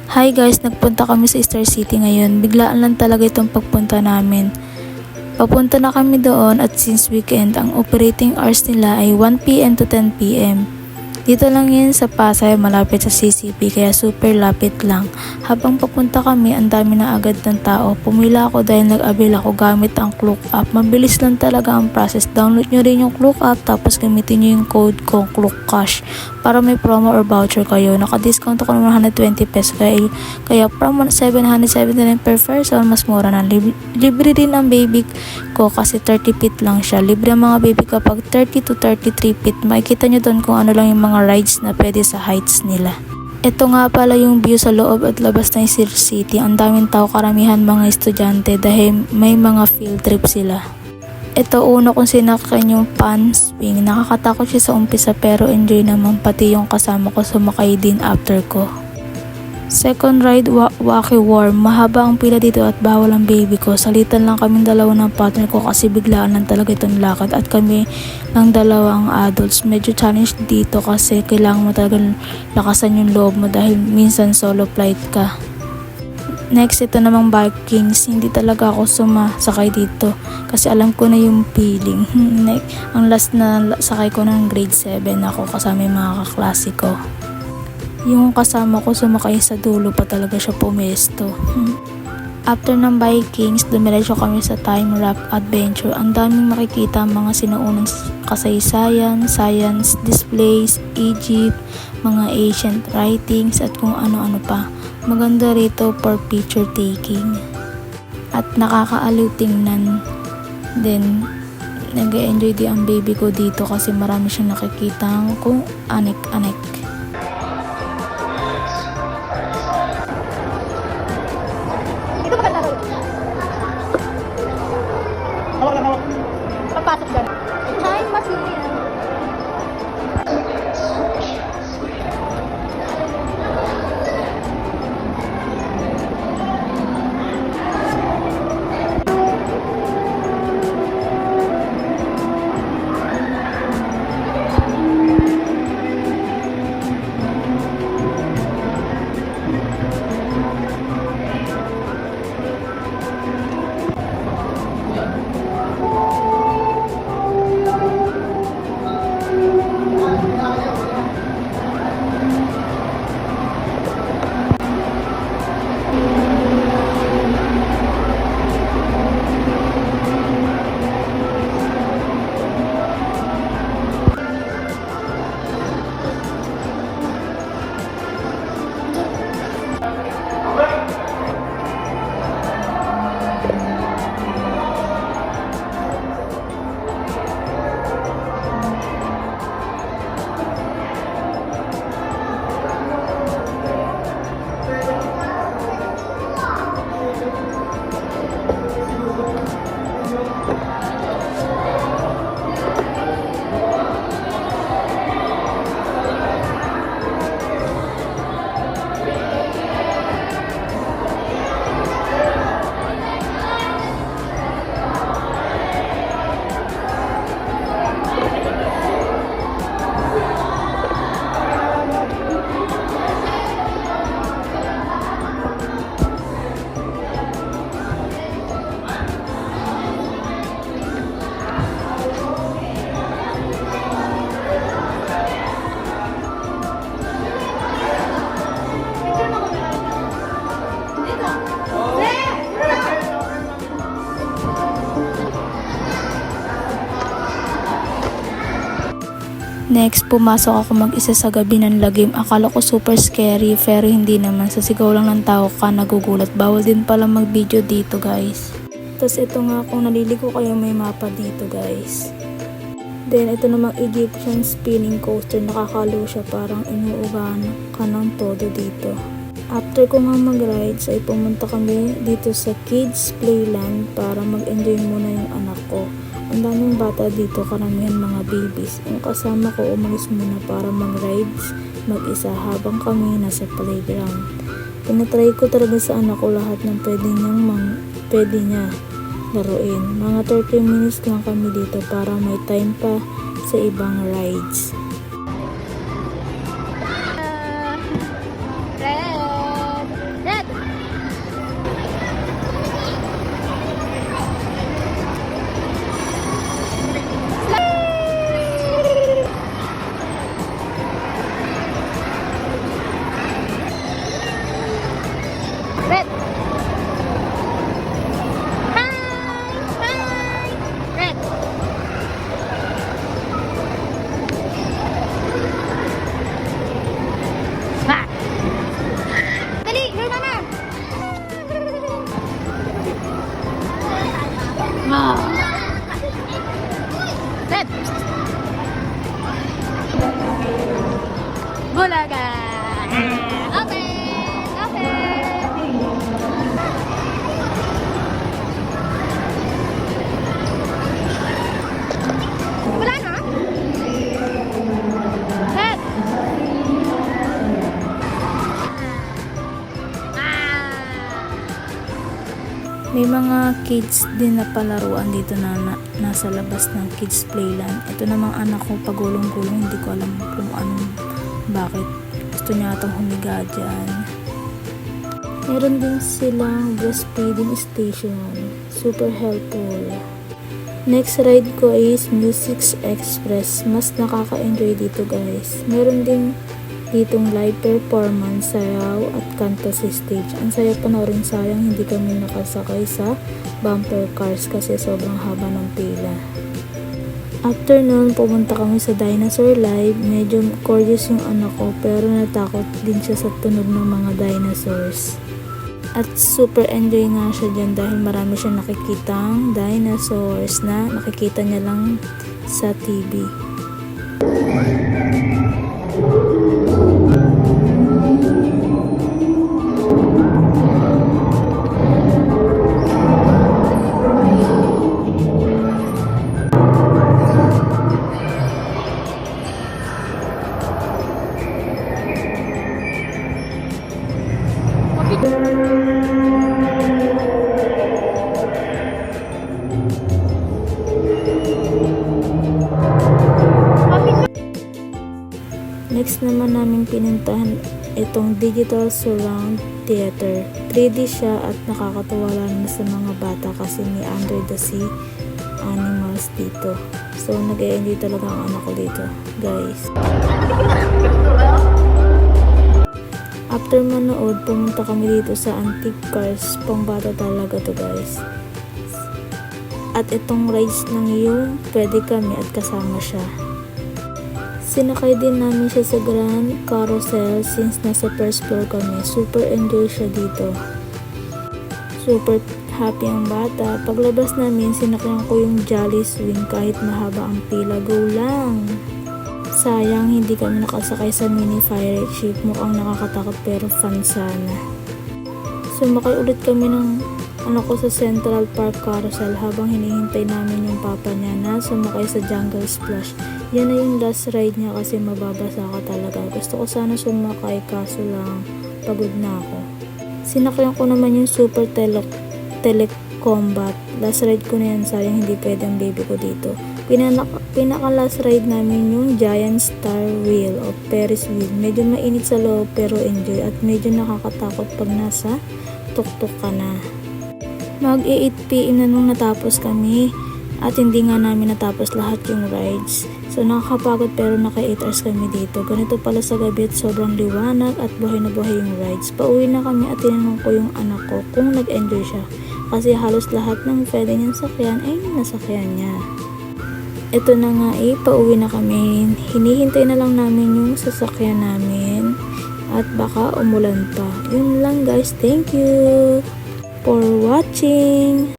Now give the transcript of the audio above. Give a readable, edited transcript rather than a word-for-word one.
Hi guys, nagpunta kami sa Star City ngayon. Biglaan lang talaga itong pagpunta namin. Papunta na kami doon at since weekend, ang operating hours nila ay 1 PM to 10 PM. Dito lang yun sa Pasay, malapit sa CCP, kaya super lapit lang. Habang papunta kami, ang dami na agad ng tao. Pumila ako dahil nag-avail ako gamit ang Klook app. Mabilis lang talaga ang process. Download nyo rin yung Klook app, tapos gamitin nyo yung code ko, Klook Cash, para may promo or voucher kayo. Naka-discount ako ng 120 pesos, kaya from 779 per person, mas mura na. Libre din ang baby ko kasi 30 feet lang siya. Libre ang mga baby kapag 30 to 33 feet. Makikita nyo doon kung ano lang yung mga rides na pwede sa heights nila. Ito nga pala yung view sa loob at labas ng Star City. Ang daming tao, karamihan mga estudyante dahil may mga field trip sila. Ito una kong sinakyan yung pan swing. Nakakatakot siya sa umpisa pero enjoy naman, pati yung kasama ko sumakay din after ko. Second ride, Wacky Worm. Mahaba ang pila dito at bawal ang baby ko. Salitan lang kaming dalawa ng partner ko kasi biglaan lang talaga itong lakad at kami lang dalawa ang adults. Medyo challenge dito kasi kailangan mo talaga lakasan yung loob mo dahil minsan solo flight ka. Next, ito namang Vikings. Hindi talaga ako sumasakay dito kasi alam ko na yung feeling. Ang last na sakay ko ng grade 7 ako kasama yung mga kaklase ko. Yung kasama ko sumakay sa dulo pa talaga siya pumesto. After ng Vikings, dumiretso kami sa Time Rock Adventure. Ang daming makikita mga sinuunang kasaysayan, science displays, Egypt, mga ancient writings at kung ano-ano pa. Maganda rito for picture taking. At nakakaaliw tingnan. Then, nag-enjoy din ang baby ko dito kasi marami siyang nakikita kung anek-anek. Papasok dyan. Time machine. Next, pumasok ako mag-isa sa gabi ng lagim. Akala ko super scary pero hindi naman. Sa sigaw lang ng tao ka nagugulat. Bawal din pala mag-video dito guys. Tapos ito nga, kung naliligo kayo may mapa dito guys. Then ito namang Egyptian spinning coaster. Nakakalo siya, parang inuugahan ka ng todo dito. After ko nga mag-rides ay pumunta kami dito sa Kids Playland para mag-enjoy muna yung anak ko. Ang daming bata dito, karamihan mga babies. Yung kasama ko umalis muna para mag-rides mag-isa habang kami nasa playground. Pinatry ko talaga sa anak ko lahat ng pwede niya laruin. Mga 30 minutes lang kami dito para may time pa sa ibang rides. Red. talaga. Okay. Okay. Wala na? Head. May mga kids din na palaruan dito na nasa labas ng kids playland. Ito namang anak ko pagulong-gulong, hindi ko alam kung anong bakit gusto niya atang humiga dyan. Meron din silang breastfeeding station, super helpful. Next ride ko is Music Express. Mas nakaka-enjoy dito guys. Meron din ditong live performance, sayaw at kanta sa stage. Ang saya panoorin, sayang hindi kami nakasakay sa bumper cars kasi sobrang haba ng pila. After nun, pumunta kami sa dinosaur live. Medyo curious yung anak ko pero natakot din siya sa tunog ng mga dinosaurs. At super enjoy nga siya dyan dahil marami siya nakikitang dinosaurs na nakikita niya lang sa TV. Next naman namin pinuntahan itong Digital Surround Theater. 3D siya at nakakatuwa lang na sa mga bata kasi may under the sea animals dito. So nag-e-enjoy talaga ang anak ko dito, guys. After manood, pumunta kami dito sa Antique Cars. Pang bata talaga to guys. At itong rides lang yung pwede kami at kasama siya. Sinakay din namin siya sa Grand Carousel since nasa first floor kami. Super enjoy siya dito. Super happy ang bata. Paglabas namin, sinakyan ko yung Jolly Swing kahit mahaba ang pila. Go lang! Sayang, hindi kami nakasakay sa mini fire ship. Mukhang nakakatakot pero fun sana. Sumakay ulit kami ng anak ko sa Central Park Carousel habang hinihintay namin yung papa niya na sumakay sa Jungle Splash. Yan na yung last ride niya kasi mababasa ka talaga. Gusto ko sana sumakay kaso lang pagod na ako. Sinakyan ko naman yung Super Telecombat. Last ride ko na yan, sayang hindi pwede ang baby ko dito. Pinaka last ride namin yung Giant Star Wheel o Ferris Wheel. Medyo mainit sa loob pero enjoy at medyo nakakatakot pag nasa tuktok ka na. Mag 8 PM na nung natapos kami at hindi nga namin natapos lahat yung rides. So nakakapagod pero naka 8 hours kami dito. Ganito pala sa gabi at sobrang liwanag at buhay na buhay yung rides. Pauwi na kami at tinanong ko yung anak ko kung nag-enjoy siya. Kasi halos lahat ng pwede niyang sakyan ay nasakyan niya. Ito na nga pauwi na kami. Hinihintay na lang namin yung sasakyan namin. At baka umulan pa. Yun lang guys. Thank you for watching.